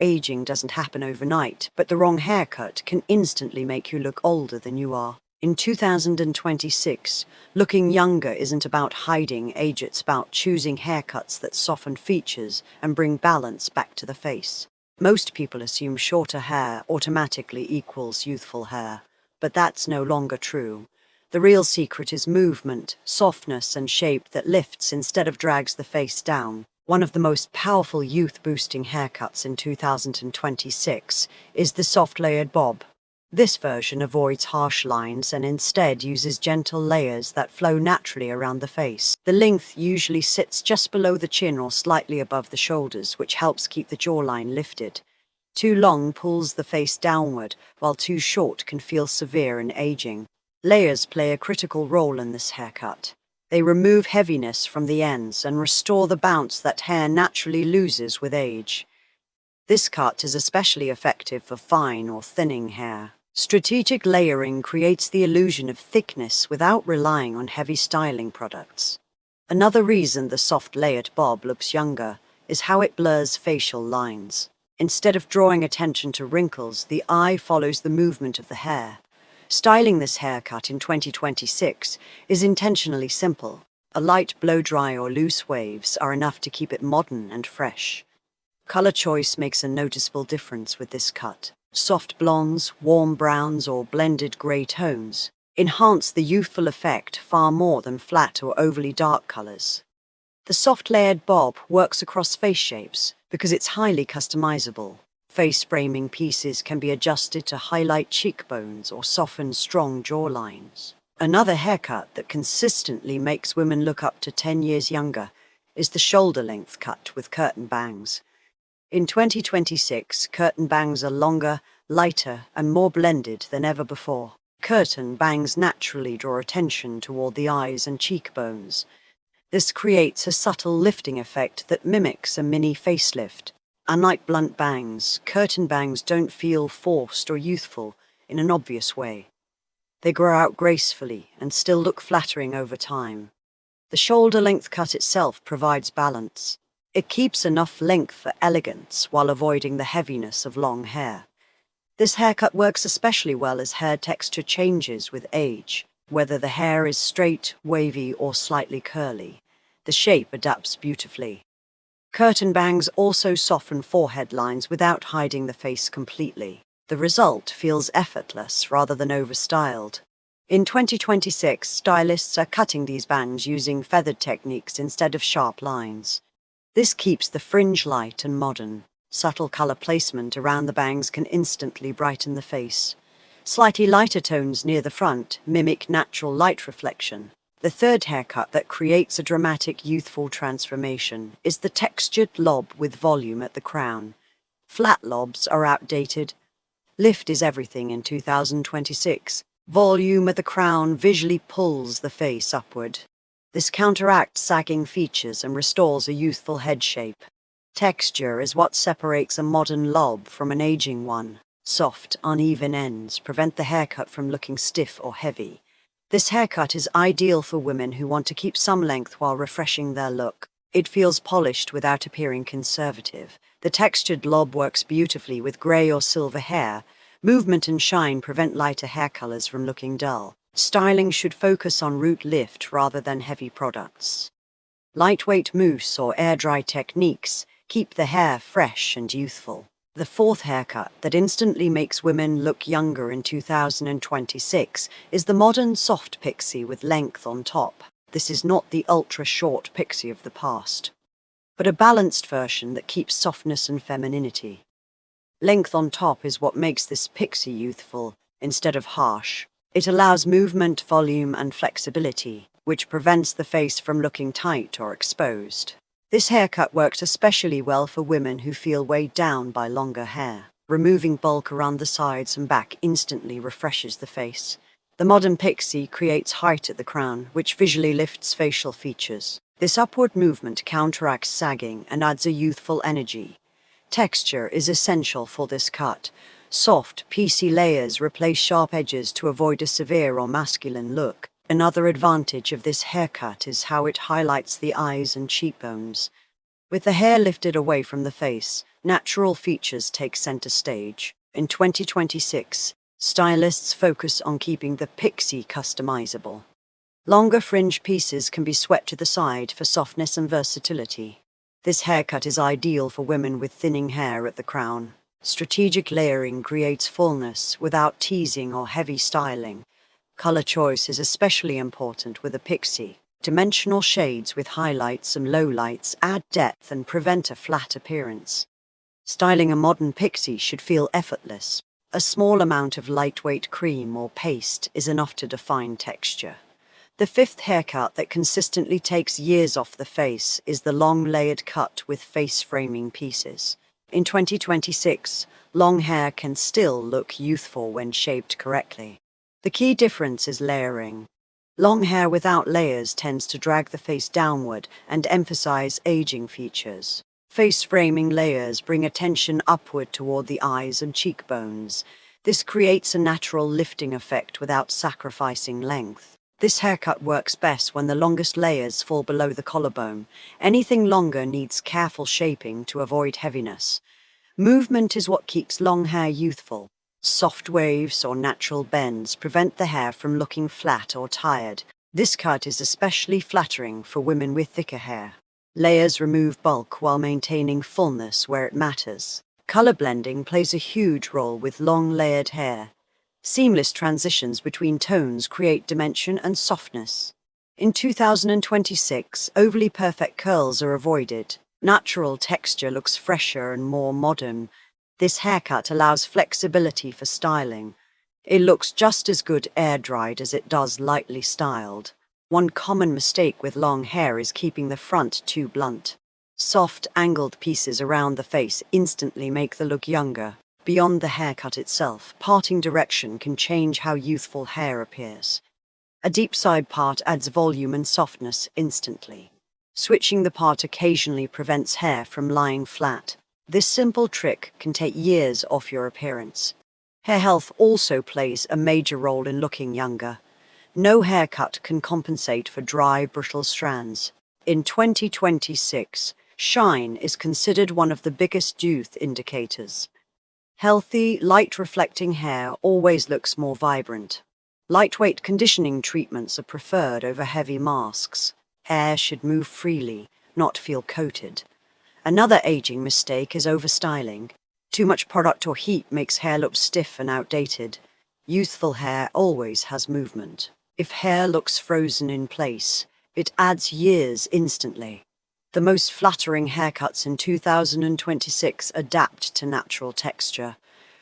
Aging doesn't happen overnight, but the wrong haircut can instantly make you look older than you are. In 2026, looking younger isn't about hiding age, it's about choosing haircuts that soften features and bring balance back to the face. Most people assume shorter hair automatically equals youthful hair, but that's no longer true. The real secret is movement, softness, and shape that lifts instead of drags the face down. One of the most powerful youth-boosting haircuts in 2026 is the soft layered bob. This version avoids harsh lines and instead uses gentle layers that flow naturally around the face. The length usually sits just below the chin or slightly above the shoulders, which helps keep the jawline lifted. Too long pulls the face downward, while too short can feel severe in aging. Layers play a critical role in this haircut. They remove heaviness from the ends and restore the bounce that hair naturally loses with age. This cut is especially effective for fine or thinning hair. Strategic layering creates the illusion of thickness without relying on heavy styling products. Another reason the soft layered bob looks younger is how it blurs facial lines. Instead of drawing attention to wrinkles, the eye follows the movement of the hair. Styling this haircut in 2026 is intentionally simple. A light blow-dry or loose waves are enough to keep it modern and fresh. Color choice makes a noticeable difference with this cut. Soft blondes, warm browns, or blended grey tones enhance the youthful effect far more than flat or overly dark colors. The soft layered bob works across face shapes because it's highly customizable. Face framing pieces can be adjusted to highlight cheekbones or soften strong jawlines. Another haircut that consistently makes women look up to 10 years younger is the shoulder-length cut with curtain bangs. In 2026, curtain bangs are longer, lighter, and more blended than ever before. Curtain bangs naturally draw attention toward the eyes and cheekbones. This creates a subtle lifting effect that mimics a mini facelift. Unlike blunt bangs, curtain bangs don't feel forced or youthful in an obvious way. They grow out gracefully and still look flattering over time. The shoulder-length cut itself provides balance. It keeps enough length for elegance while avoiding the heaviness of long hair. This haircut works especially well as hair texture changes with age. Whether the hair is straight, wavy, or slightly curly, the shape adapts beautifully. Curtain bangs also soften forehead lines without hiding the face completely. The result feels effortless rather than overstyled. In 2026, stylists are cutting these bangs using feathered techniques instead of sharp lines. This keeps the fringe light and modern. Subtle color placement around the bangs can instantly brighten the face. Slightly lighter tones near the front mimic natural light reflection. The third haircut that creates a dramatic youthful transformation is the textured lob with volume at the crown. Flat lobs are outdated. Lift is everything in 2026. Volume at the crown visually pulls the face upward. This counteracts sagging features and restores a youthful head shape. Texture is what separates a modern lob from an aging one. Soft, uneven ends prevent the haircut from looking stiff or heavy. This haircut is ideal for women who want to keep some length while refreshing their look. It feels polished without appearing conservative. The textured lob works beautifully with grey or silver hair. Movement and shine prevent lighter hair colors from looking dull. Styling should focus on root lift rather than heavy products. Lightweight mousse or air-dry techniques keep the hair fresh and youthful. The fourth haircut that instantly makes women look younger in 2026 is the modern soft pixie with length on top. This is not the ultra-short pixie of the past, but a balanced version that keeps softness and femininity. Length on top is what makes this pixie youthful instead of harsh. It allows movement, volume, and flexibility, which prevents the face from looking tight or exposed. This haircut works especially well for women who feel weighed down by longer hair. Removing bulk around the sides and back instantly refreshes the face. The modern pixie creates height at the crown, which visually lifts facial features. This upward movement counteracts sagging and adds a youthful energy. Texture is essential for this cut. Soft, piecey layers replace sharp edges to avoid a severe or masculine look. Another advantage of this haircut is how it highlights the eyes and cheekbones. With the hair lifted away from the face, natural features take center stage. In 2026, stylists focus on keeping the pixie customizable. Longer fringe pieces can be swept to the side for softness and versatility. This haircut is ideal for women with thinning hair at the crown. Strategic layering creates fullness without teasing or heavy styling. Color choice is especially important with a pixie. Dimensional shades with highlights and lowlights add depth and prevent a flat appearance. Styling a modern pixie should feel effortless. A small amount of lightweight cream or paste is enough to define texture. The fifth haircut that consistently takes years off the face is the long layered cut with face framing pieces. In 2026, long hair can still look youthful when shaped correctly. The key difference is layering. Long hair without layers tends to drag the face downward and emphasize aging features. Face framing layers bring attention upward toward the eyes and cheekbones. This creates a natural lifting effect without sacrificing length. This haircut works best when the longest layers fall below the collarbone. Anything longer needs careful shaping to avoid heaviness. Movement is what keeps long hair youthful. Soft waves or natural bends prevent the hair from looking flat or tired. This cut is especially flattering for women with thicker hair. Layers remove bulk while maintaining fullness where it matters. Color blending plays a huge role with long layered hair. Seamless transitions between tones create dimension and softness. In 2026, overly perfect curls are avoided. Natural texture looks fresher and more modern. This haircut allows flexibility for styling. It looks just as good air-dried as it does lightly styled. One common mistake with long hair is keeping the front too blunt. Soft, angled pieces around the face instantly make the look younger. Beyond the haircut itself, parting direction can change how youthful hair appears. A deep side part adds volume and softness instantly. Switching the part occasionally prevents hair from lying flat. This simple trick can take years off your appearance. Hair health also plays a major role in looking younger. No haircut can compensate for dry, brittle strands. In 2026, shine is considered one of the biggest youth indicators. Healthy, light-reflecting hair always looks more vibrant. Lightweight conditioning treatments are preferred over heavy masks. Hair should move freely, not feel coated. Another aging mistake is overstyling. Too much product or heat makes hair look stiff and outdated. Youthful hair always has movement. If hair looks frozen in place, it adds years instantly. The most flattering haircuts in 2026 adapt to natural texture.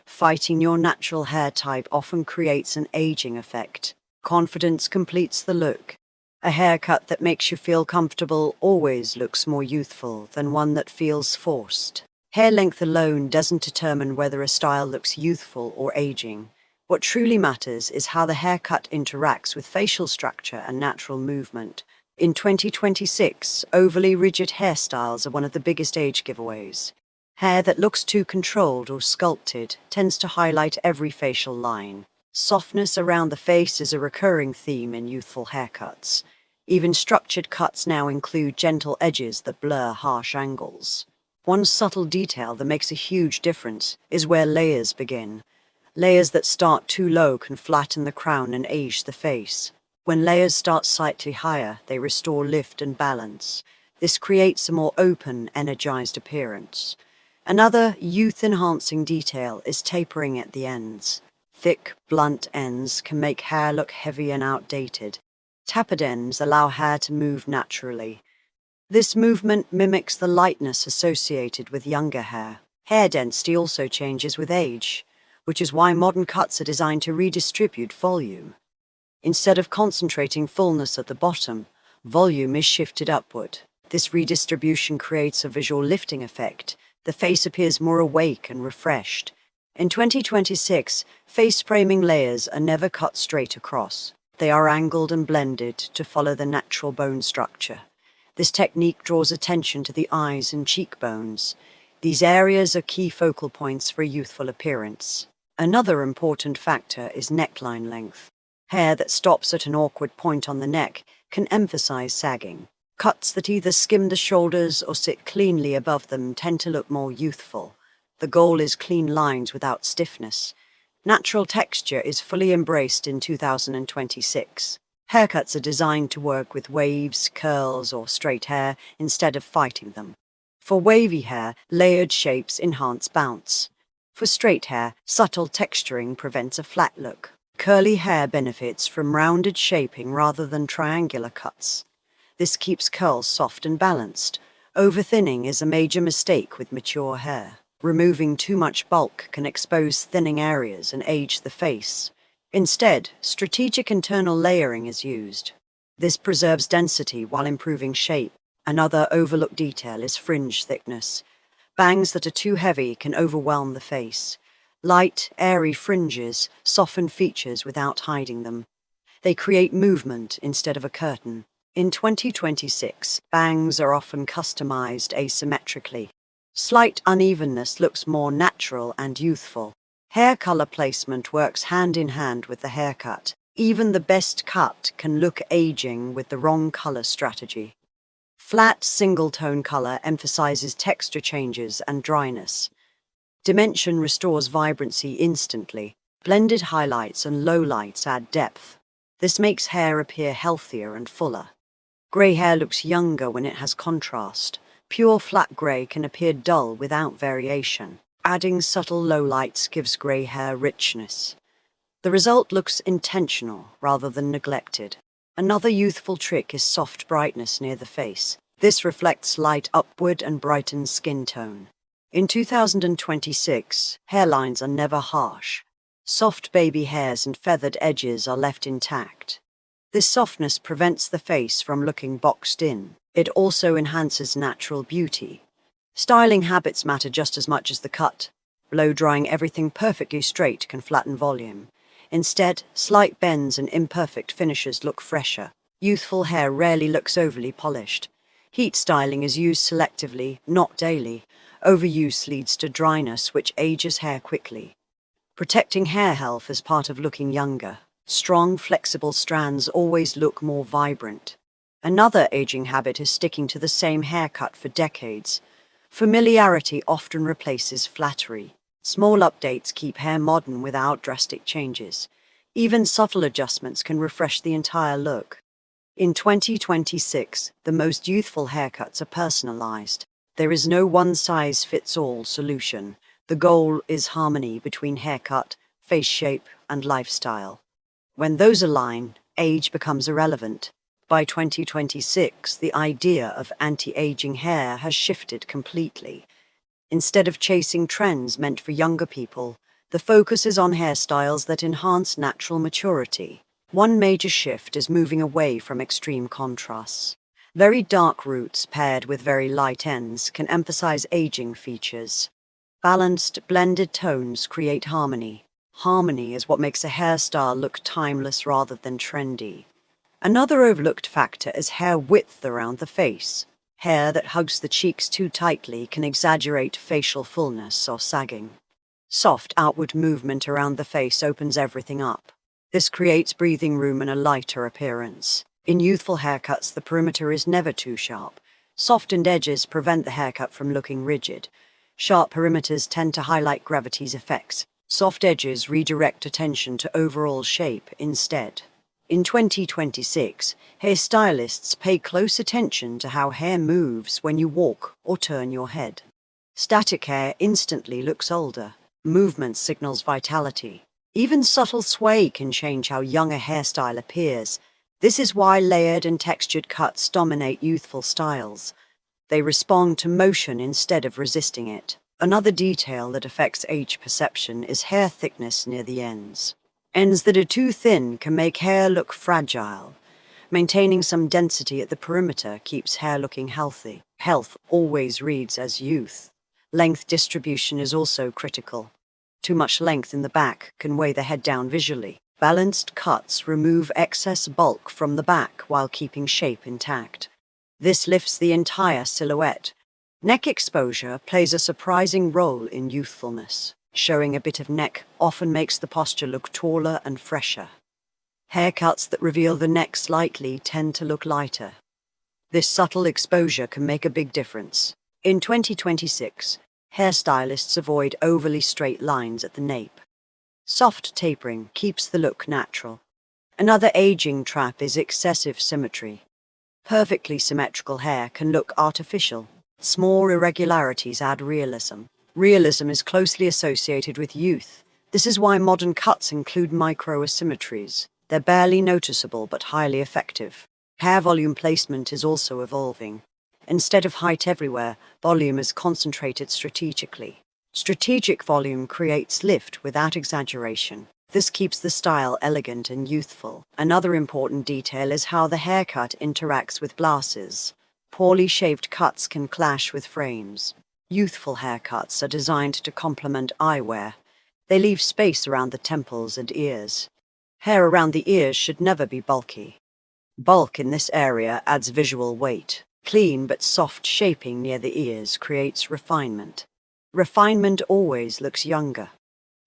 Fighting your natural hair type often creates an aging effect. Confidence completes the look. A haircut that makes you feel comfortable always looks more youthful than one that feels forced. Hair length alone doesn't determine whether a style looks youthful or aging. What truly matters is how the haircut interacts with facial structure and natural movement. In 2026, overly rigid hairstyles are one of the biggest age giveaways. Hair that looks too controlled or sculpted tends to highlight every facial line. Softness around the face is a recurring theme in youthful haircuts. Even structured cuts now include gentle edges that blur harsh angles. One subtle detail that makes a huge difference is where layers begin. Layers that start too low can flatten the crown and age the face. When layers start slightly higher, they restore lift and balance. This creates a more open, energized appearance. Another youth-enhancing detail is tapering at the ends. Thick, blunt ends can make hair look heavy and outdated. Tapered ends allow hair to move naturally. This movement mimics the lightness associated with younger hair. Hair density also changes with age, which is why modern cuts are designed to redistribute volume. Instead of concentrating fullness at the bottom, volume is shifted upward. This redistribution creates a visual lifting effect. The face appears more awake and refreshed. In 2026, face framing layers are never cut straight across. They are angled and blended to follow the natural bone structure. This technique draws attention to the eyes and cheekbones. These areas are key focal points for a youthful appearance. Another important factor is neckline length. Hair that stops at an awkward point on the neck can emphasize sagging. Cuts that either skim the shoulders or sit cleanly above them tend to look more youthful. The goal is clean lines without stiffness. Natural texture is fully embraced in 2026. Haircuts are designed to work with waves, curls, or straight hair instead of fighting them. For wavy hair, layered shapes enhance bounce. For straight hair, subtle texturing prevents a flat look. Curly hair benefits from rounded shaping rather than triangular cuts. This keeps curls soft and balanced. Over-thinning is a major mistake with mature hair. Removing too much bulk can expose thinning areas and age the face. Instead, strategic internal layering is used. This preserves density while improving shape. Another overlooked detail is fringe thickness. Bangs that are too heavy can overwhelm the face. Light, airy fringes soften features without hiding them. They create movement instead of a curtain. In 2026, bangs are often customized asymmetrically. Slight unevenness looks more natural and youthful. Hair color placement works hand in hand with the haircut. Even the best cut can look aging with the wrong color strategy. Flat single-tone color emphasizes texture changes and dryness. Dimension restores vibrancy instantly. Blended highlights and lowlights add depth. This makes hair appear healthier and fuller. Grey hair looks younger when it has contrast. Pure flat grey can appear dull without variation. Adding subtle lowlights gives grey hair richness. The result looks intentional rather than neglected. Another youthful trick is soft brightness near the face. This reflects light upward and brightens skin tone. In 2026, hairlines are never harsh. Soft baby hairs and feathered edges are left intact. This softness prevents the face from looking boxed in. It also enhances natural beauty. Styling habits matter just as much as the cut. Blow-drying everything perfectly straight can flatten volume. Instead, slight bends and imperfect finishes look fresher. Youthful hair rarely looks overly polished. Heat styling is used selectively, not daily. Overuse leads to dryness, which ages hair quickly. Protecting hair health is part of looking younger. Strong, flexible strands always look more vibrant. Another aging habit is sticking to the same haircut for decades. Familiarity often replaces flattery. Small updates keep hair modern without drastic changes. Even subtle adjustments can refresh the entire look. In 2026, the most youthful haircuts are personalized. There is no one-size-fits-all solution. The goal is harmony between haircut, face shape, and lifestyle. When those align, age becomes irrelevant. By 2026, the idea of anti-aging hair has shifted completely. Instead of chasing trends meant for younger people, the focus is on hairstyles that enhance natural maturity. One major shift is moving away from extreme contrasts. Very dark roots paired with very light ends can emphasize aging features. Balanced, blended tones create harmony. Harmony is what makes a hairstyle look timeless rather than trendy. Another overlooked factor is hair width around the face. Hair that hugs the cheeks too tightly can exaggerate facial fullness or sagging. Soft outward movement around the face opens everything up. This creates breathing room and a lighter appearance. In youthful haircuts, the perimeter is never too sharp. Softened edges prevent the haircut from looking rigid. Sharp perimeters tend to highlight gravity's effects. Soft edges redirect attention to overall shape instead. In 2026, hairstylists pay close attention to how hair moves when you walk or turn your head. Static hair instantly looks older. Movement signals vitality. Even subtle sway can change how young a hairstyle appears. This is why layered and textured cuts dominate youthful styles. They respond to motion instead of resisting it. Another detail that affects age perception is hair thickness near the ends. Ends that are too thin can make hair look fragile. Maintaining some density at the perimeter keeps hair looking healthy. Health always reads as youth. Length distribution is also critical. Too much length in the back can weigh the head down visually. Balanced cuts remove excess bulk from the back while keeping shape intact. This lifts the entire silhouette. Neck exposure plays a surprising role in youthfulness. Showing a bit of neck often makes the posture look taller and fresher. Haircuts that reveal the neck slightly tend to look lighter. This subtle exposure can make a big difference. In 2026, hairstylists avoid overly straight lines at the nape. Soft tapering keeps the look natural. Another aging trap is excessive symmetry. Perfectly symmetrical hair can look artificial. Small irregularities add realism. Realism is closely associated with youth. This is why modern cuts include micro-asymmetries. They're barely noticeable but highly effective. Hair volume placement is also evolving. Instead of height everywhere, volume is concentrated strategically. Strategic volume creates lift without exaggeration. This keeps the style elegant and youthful. Another important detail is how the haircut interacts with glasses. Poorly shaved cuts can clash with frames. Youthful haircuts are designed to complement eyewear. They leave space around the temples and ears. Hair around the ears should never be bulky. Bulk in this area adds visual weight. Clean but soft shaping near the ears creates refinement. Refinement always looks younger.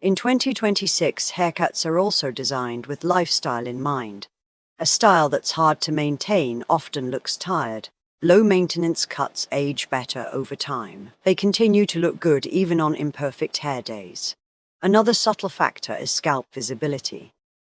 In 2026, haircuts are also designed with lifestyle in mind. A style that's hard to maintain often looks tired. Low-maintenance cuts age better over time. They continue to look good even on imperfect hair days. Another subtle factor is scalp visibility.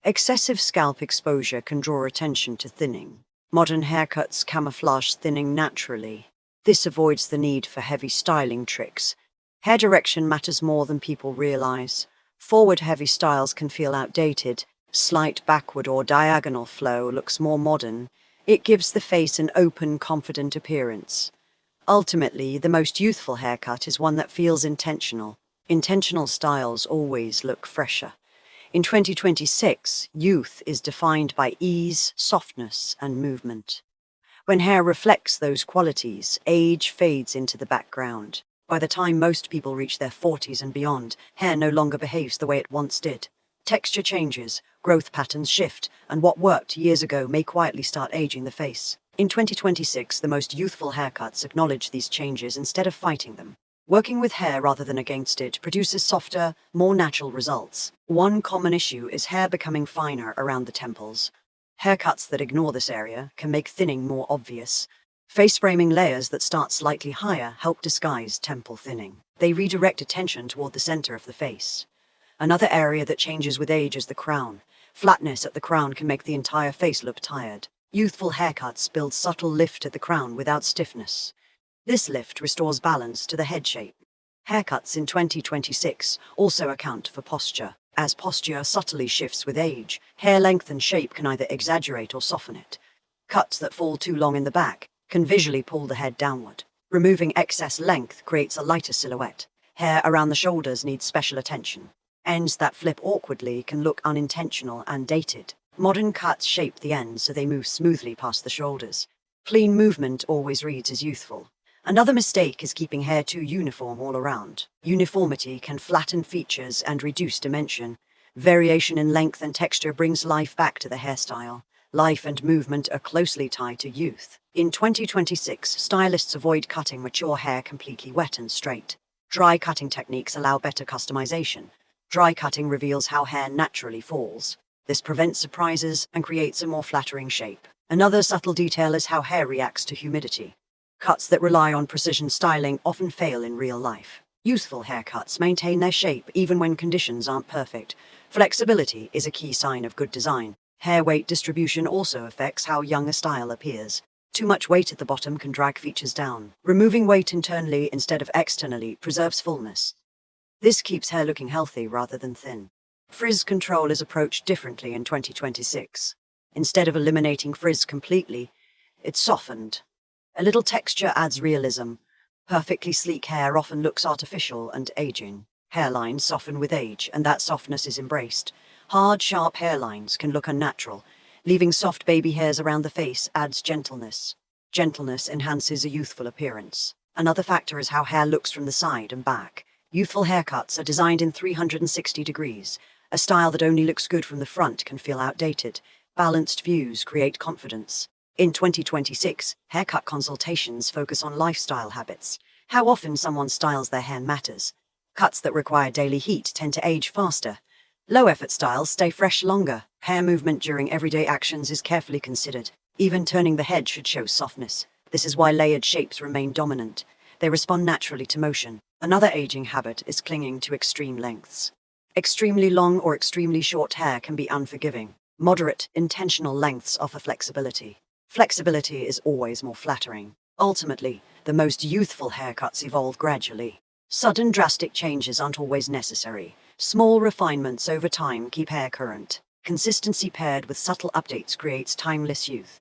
Excessive scalp exposure can draw attention to thinning. Modern haircuts camouflage thinning naturally. This avoids the need for heavy styling tricks. Hair direction matters more than people realize. Forward-heavy styles can feel outdated. Slight backward or diagonal flow looks more modern. It gives the face an open, confident appearance. Ultimately, the most youthful haircut is one that feels intentional. Intentional styles always look fresher. In 2026, youth is defined by ease, softness, and movement. When hair reflects those qualities, age fades into the background. By the time most people reach their 40s and beyond, hair no longer behaves the way it once did. Texture changes, growth patterns shift, and what worked years ago may quietly start aging the face. In 2026, the most youthful haircuts acknowledge these changes instead of fighting them. Working with hair rather than against it produces softer, more natural results. One common issue is hair becoming finer around the temples. Haircuts that ignore this area can make thinning more obvious. Face framing layers that start slightly higher help disguise temple thinning. They redirect attention toward the center of the face. Another area that changes with age is the crown. Flatness at the crown can make the entire face look tired. Youthful haircuts build subtle lift at the crown without stiffness. This lift restores balance to the head shape. Haircuts in 2026 also account for posture. As posture subtly shifts with age, hair length and shape can either exaggerate or soften it. Cuts that fall too long in the back can visually pull the head downward. Removing excess length creates a lighter silhouette. Hair around the shoulders needs special attention. Ends that flip awkwardly can look unintentional and dated. Modern cuts shape the ends so they move smoothly past the shoulders. Clean movement always reads as youthful. Another mistake is keeping hair too uniform all around. Uniformity can flatten features and reduce dimension. Variation in length and texture brings life back to the hairstyle. Life and movement are closely tied to youth. In 2026, stylists avoid cutting mature hair completely wet and straight. Dry cutting techniques allow better customization. Dry cutting reveals how hair naturally falls. This prevents surprises and creates a more flattering shape. Another subtle detail is how hair reacts to humidity. Cuts that rely on precision styling often fail in real life. Youthful haircuts maintain their shape even when conditions aren't perfect. Flexibility is a key sign of good design. Hair weight distribution also affects how young a style appears. Too much weight at the bottom can drag features down. Removing weight internally instead of externally preserves fullness. This keeps hair looking healthy rather than thin. Frizz control is approached differently in 2026. Instead of eliminating frizz completely, it's softened. A little texture adds realism. Perfectly sleek hair often looks artificial and aging. Hairlines soften with age, and that softness is embraced. Hard, sharp hairlines can look unnatural. Leaving soft baby hairs around the face adds gentleness. Gentleness enhances a youthful appearance. Another factor is how hair looks from the side and back. Youthful haircuts are designed in 360 degrees. A style that only looks good from the front can feel outdated. Balanced views create confidence. In 2026, haircut consultations focus on lifestyle habits. How often someone styles their hair matters. Cuts that require daily heat tend to age faster. Low-effort styles stay fresh longer. Hair movement during everyday actions is carefully considered. Even turning the head should show softness. This is why layered shapes remain dominant. They respond naturally to motion. Another aging habit is clinging to extreme lengths. Extremely long or extremely short hair can be unforgiving. Moderate, intentional lengths offer flexibility. Flexibility is always more flattering. Ultimately, the most youthful haircuts evolve gradually. Sudden drastic changes aren't always necessary. Small refinements over time keep hair current. Consistency paired with subtle updates creates timeless youth.